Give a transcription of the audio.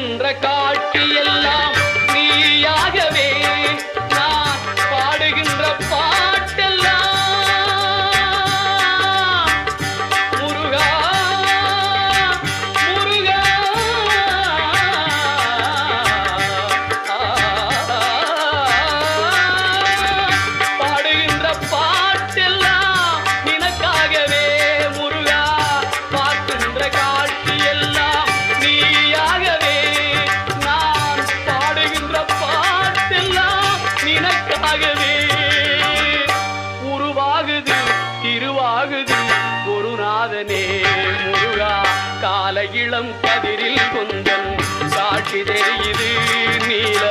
பார்க்கின்ற காட்சி எல்லாம் நீயாகவே நான் பாடுகின்ற பாட்டெல்லாம் முருகா முருகா பாடுகின்ற பாட்டெல்லாம் நினக்காகவே முருகா பார்க்கின்ற காட்சி எல்லாம் நீயாகவே நான் பாடுகின்ற பாட்டெல்லாம் நினக்காகவே உருவாகுது திருவாகுது குருநாதனே முருகா கால இளம் கதிரில் கொஞ்சம் சாட்சி தெரியுது நீல